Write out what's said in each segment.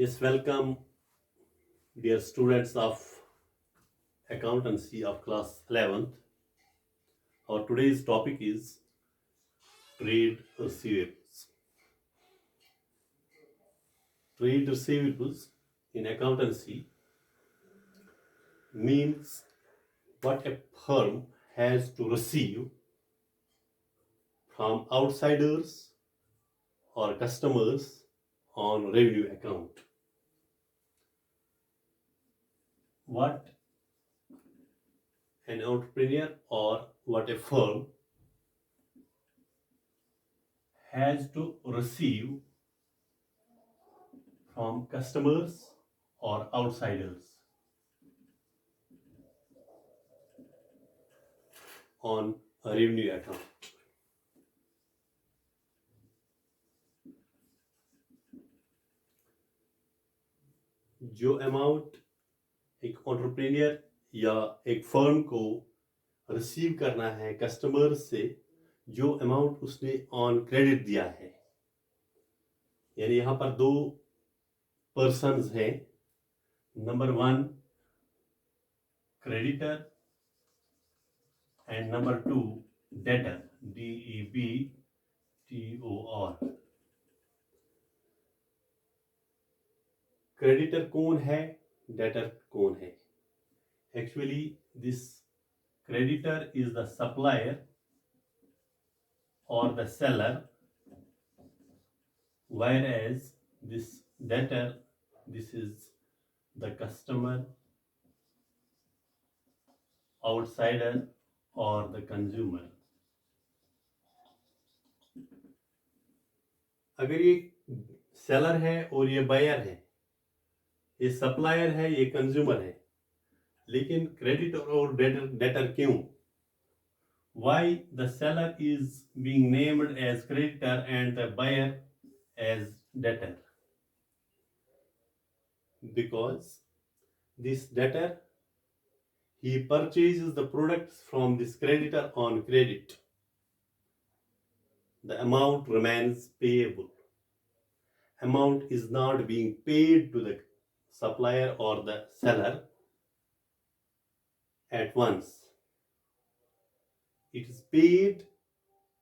Yes, welcome, dear students of accountancy of class 11th. Our today's topic is trade receivables. Trade receivables in accountancy means what a firm has to receive from outsiders or customers on revenue account. What an entrepreneur or what a firm has to receive from customers or outsiders on a revenue account. जो amount एक entrepreneur या एक firm को receive करना है customer से, जो amount उसने ऑन क्रेडिट दिया है, यानी यहाँ पर दो पर्सन्स हैं. Number one creditor and number two debtor, DEBTOR. Creditor कौन है, डेटर कौन है? Actually this creditor is the supplier or the seller, whereas this debtor, this is the customer, outsider or the consumer. अगर ये seller है और ये buyer है, ये सप्लायर है, ये कंज्यूमर है, लेकिन क्रेडिटर और डेटर क्यों? Why the seller is being named as creditor and the buyer as debtor? Because this debtor, he purchases the products from this creditor on credit. The amount remains payable. Amount is not being paid to the supplier or the seller at once. It is paid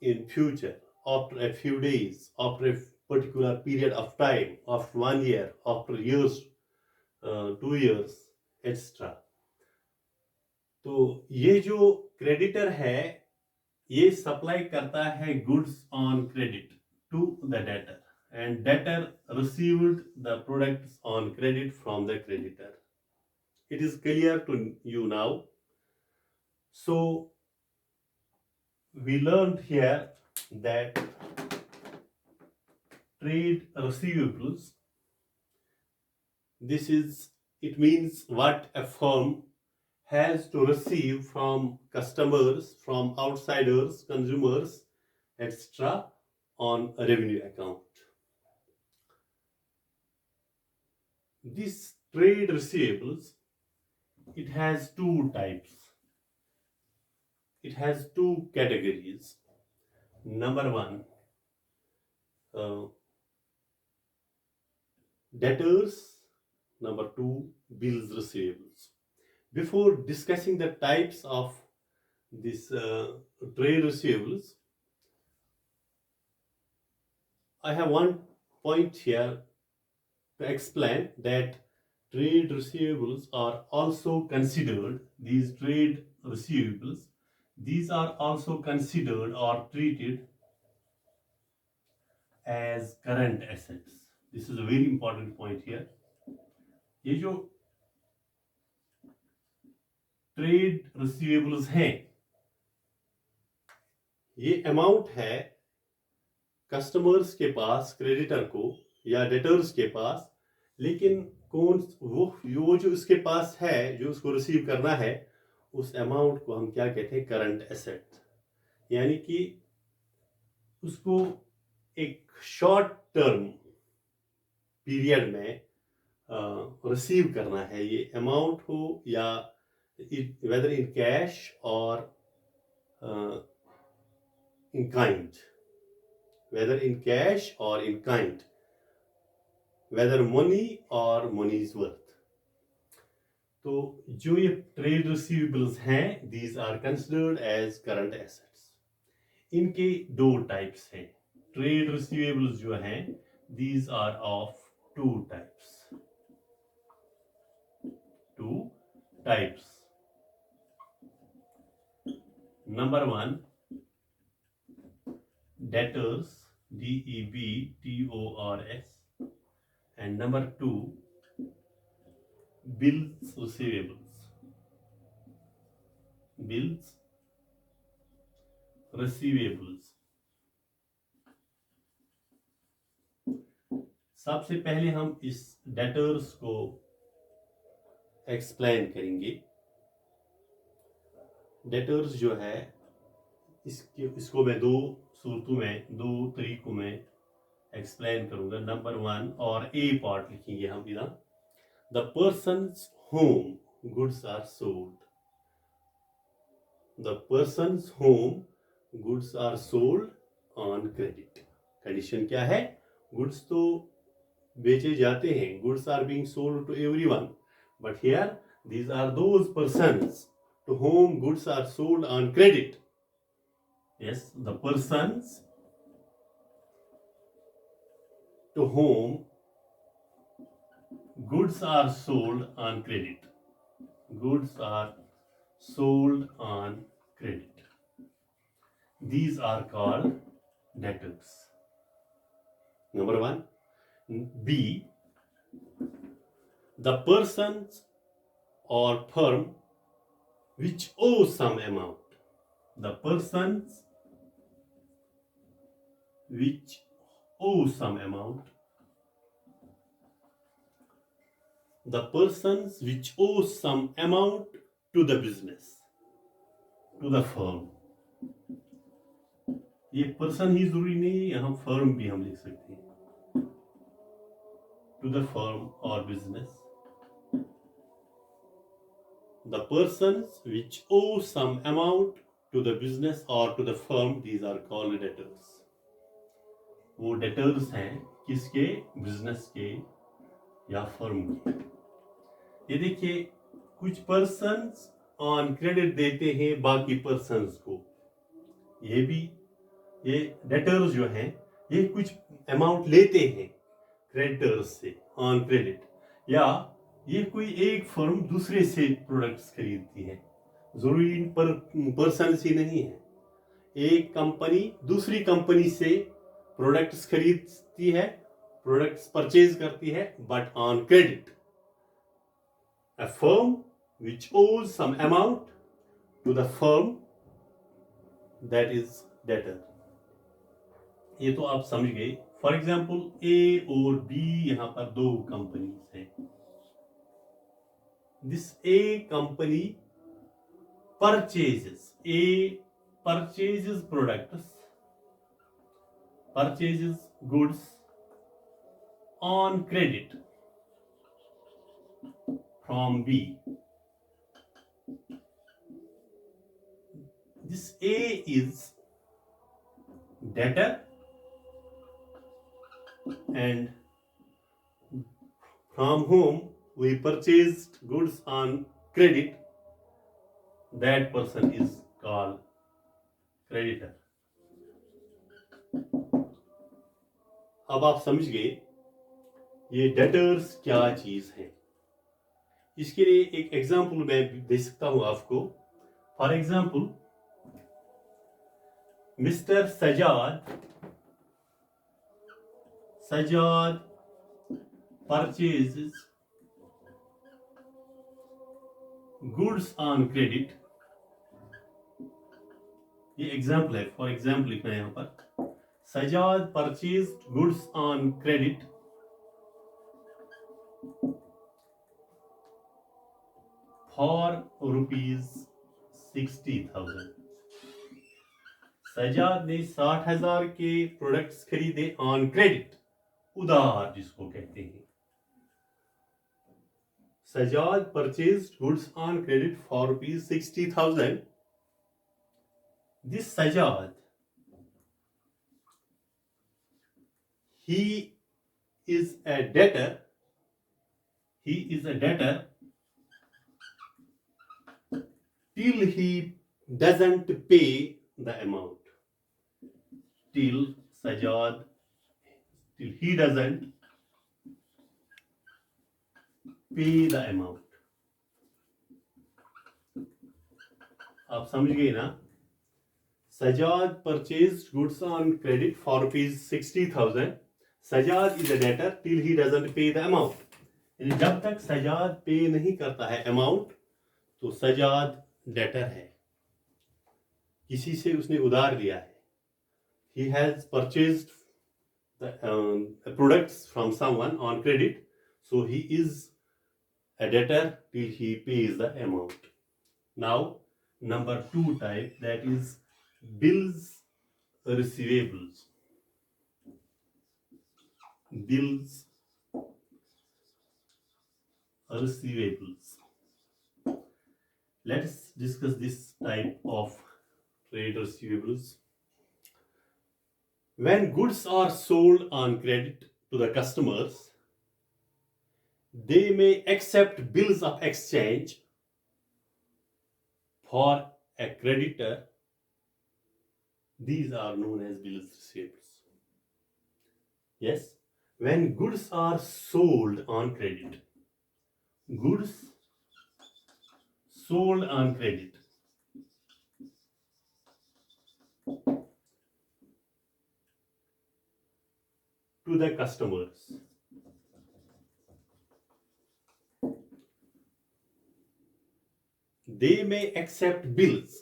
in future, after a few days, after a particular period of time, after 1 year, after years, 2 years, etc. तो ये जो creditor है, ये supply करता है goods on credit to the debtor, and debtor received the products on credit from the creditor. It is clear to you now. So we learned here that trade receivables, it means what a firm has to receive from customers, from outsiders, consumers, etc. on a revenue account. This trade receivables, it has two types. It has two categories. Number one, debtors. Number two, bills receivables. Before discussing the types of this trade receivables, I have one point here to explain that trade receivables are also considered, these are also considered or treated as current assets. This is a very important point here. ये जो trade receivables हैं, ये amount है customers के पास, creditor को या debtors के पास, लेकिन कौन वो जो इसके पास है, जो उसको रिसीव करना है, उस अमाउंट को हम क्या कहते हैं? Current asset. यानी कि उसको एक शॉर्ट टर्म पीरियड में रिसीव करना है. ये अमाउंट हो या whether in cash or in kind, whether in cash or in kind, whether money or money's worth. तो जो ये ट्रेड रिसीवेबल्स हैं, these are considered as current assets. इनके दो टाइप्स हैं. ट्रेड रिसीवेबल्स जो हैं, these are of two types. Number one, debtors, DEBTORS, and number two, bills receivables. सबसे पहले हम इस डेटर्स को एक्सप्लेन करेंगे. डेटर्स जो है, इसको मैं दो तरीकों में एक्सप्लेन करूंगा. नंबर वन और ए पार्ट लिखेंगे हम इधर. The persons whom goods are sold. The persons whom goods are sold on credit. Condition क्या है? गुड्स तो बेचे जाते हैं. Goods are being sold to everyone, but here these are those persons to whom goods are sold on credit. Yes, the persons to whom goods are sold on credit. Goods are sold on credit. These are called debtors. Number one. B, the persons or firm which owe some amount. The persons which owe some amount. The persons which owe some amount to the business, to the firm. ये person ही जरूरी नहीं है, यहाँ firm भी हम लिख सकते हैं. To the firm or business. The persons which owe some amount to the business or to the firm, these are called debtors. वो debtors हैं किसके? बिजनेस के या फर्म के. ये देखिए, कुछ पर्सन्स ऑन क्रेडिट देते हैं बाकी पर्सन्स को. ये डेटर्स जो हैं, ये कुछ अमाउंट लेते हैं क्रेडिटर्स से ऑन क्रेडिट, या ये कोई एक फर्म दूसरे से प्रोडक्ट्स खरीदती है. जरूरी पर पर्सन ही नहीं है. एक कंपनी दूसरी कंपनी से प्रोडक्ट्स खरीदती है, प्रोडक्ट्स परचेज करती है, but on credit. A firm which owes some amount to the firm, that is debtor. ये तो आप समझ गए. फॉर एग्जाम्पल, ए और बी यहां पर दो कंपनीज हैं. This A company purchases products, purchases goods on credit from B. This A is debtor, and from whom we purchased goods on credit, that person is called creditor. अब आप समझ गए ये डेटर्स क्या चीज है. इसके लिए एक एग्जाम्पल मैं दे सकता हूं आपको. For example, mister Sajad purchases goods on credit. ये एग्जाम्पल है. फॉर एग्जाम्पल लिखना है यहां पर. Sajad purchased goods on credit for rupees 60,000. Sajad ने 60,000 के प्रोडक्ट्स खरीदे ऑन क्रेडिट, उधार जिसको कहते हैं. Sajad purchased goods on credit for rupees 60,000. This Sajad, he is a debtor. He is a debtor till he doesn't pay the amount. Till Sajjad, till he doesn't pay the amount. आप समझ गए ना? Sajjad purchased goods on credit for rupees 60,000. Sajjad is a debtor till he doesn't pay the amount. यानी जब तक सजाद पे नहीं करता है अमाउंट तो सजाद डेटर है, किसी से उसने उधार लिया है. He has purchased the products from someone on credit, so he is a debtor till he pays the amount. Now, number 2 type, that is bills receivables. Bills receivables. Let's discuss this type of trade receivables. When goods are sold on credit to the customers, they may accept bills of exchange for a creditor. These are known as bills receivables. Yes, when goods are sold on credit, goods sold on credit to the customers, they may accept bills.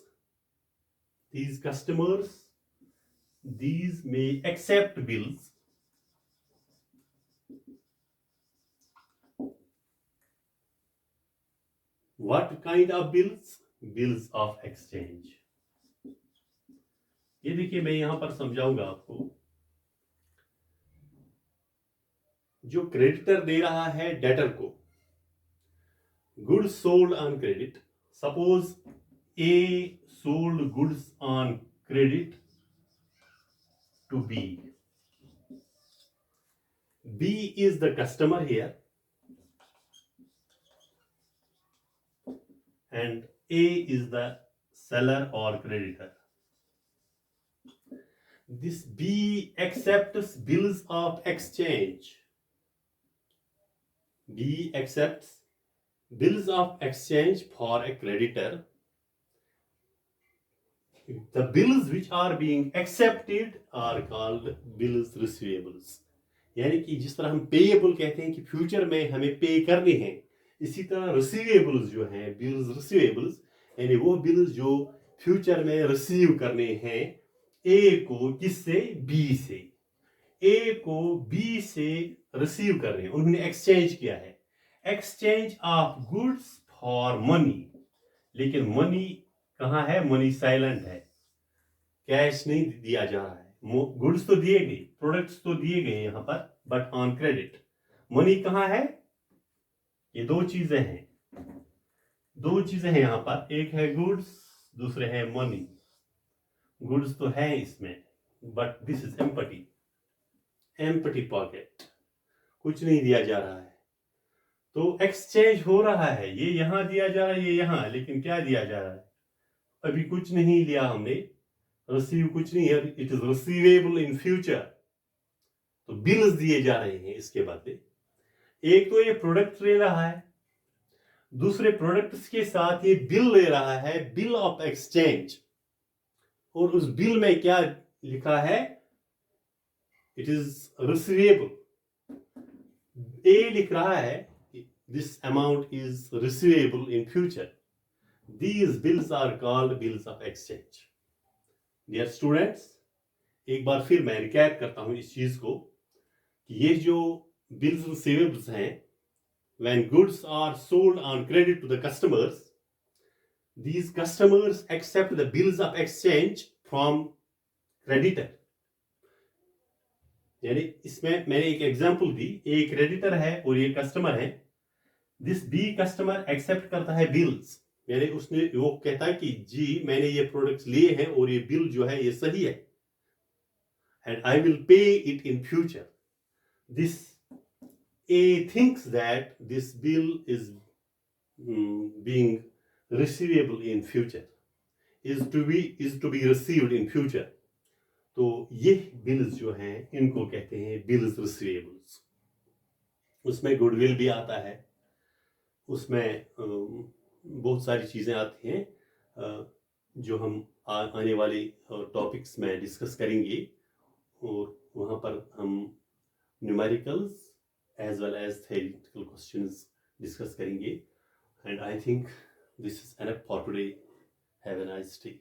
These customers, these may accept bills What kind of bills? Bills of exchange. ये देखिए मैं यहां पर समझाऊंगा आपको. जो creditor दे रहा है डेटर को, goods sold on credit. Suppose A sold goods on credit to B. B is the customer here and A is the seller or creditor. This B accepts bills of exchange. B accepts bills of exchange for a creditor. The bills which are being accepted are called bills receivables. यानी कि जिस तरह हम payable कहते हैं कि future में हमें पे करने हैं, इसी तरह रिसीवेबल्स जो हैं, बिल्स रिसीवेबल्स, यानी वो बिल्स जो फ्यूचर में रिसीव करने हैं ए को, किससे? बी से. ए को बी से रिसीव कर रहे हैं, उन्होंने एक्सचेंज किया है. Exchange of goods for money. लेकिन मनी कहाँ है? मनी साइलेंट है, कैश नहीं दिया जा रहा है. गुड्स तो दिए गए, प्रोडक्ट्स तो दिए गए यहां पर, बट ऑन क्रेडिट. मनी कहाँ है? ये दो चीजें हैं यहां पर. एक है गुड्स, दूसरे है मनी. गुड्स तो है इसमें, but this is empty pocket. कुछ नहीं दिया जा रहा है. तो एक्सचेंज हो रहा है, ये यहां दिया जा रहा है, ये यहां, लेकिन क्या दिया जा रहा है? अभी कुछ नहीं लिया हमने, रिसीव कुछ नहीं है. It is receivable in future. तो बिल्स दिए जा रहे हैं इसके बदले. एक तो ये प्रोडक्ट ले रहा है, दूसरे प्रोडक्ट्स के साथ ये बिल ले रहा है, बिल ऑफ एक्सचेंज. और उस बिल में क्या लिखा है? It is receivable. ए लिख रहा है this amount is receivable in future. These bills are called bills of exchange. Dear students, एक बार फिर मैं रिकैप करता हूं इस चीज को कि ये जो bills receivables हैं, when goods are sold on credit to the customers, these customers accept the bills of exchange from creditor. यानी इसमें मैंने एक एग्जांपल दी, एक क्रेडिटर है और ये कस्टमर है. दिस बी कस्टमर एक्सेप्ट करता है बिल्स, यानी उसने वो कहता है कि जी मैंने ये प्रोडक्ट्स लिए हैं और ये बिल जो है ये सही है, and I will pay it in future. This thinks that this bill is being receivable in future, is to be received in future. तो ये बिल्स जो हैं इनको कहते हैं बिल्स रिसीवेबल्स. उसमें गुडविल भी आता है, उसमें बहुत सारी चीज़ें आती हैं जो हम आने वाले टॉपिक्स में डिस्कस करेंगे, और वहाँ पर हम numericals as well as theoretical questions discuss करेंगे. And I think this is enough for today. Have a nice day.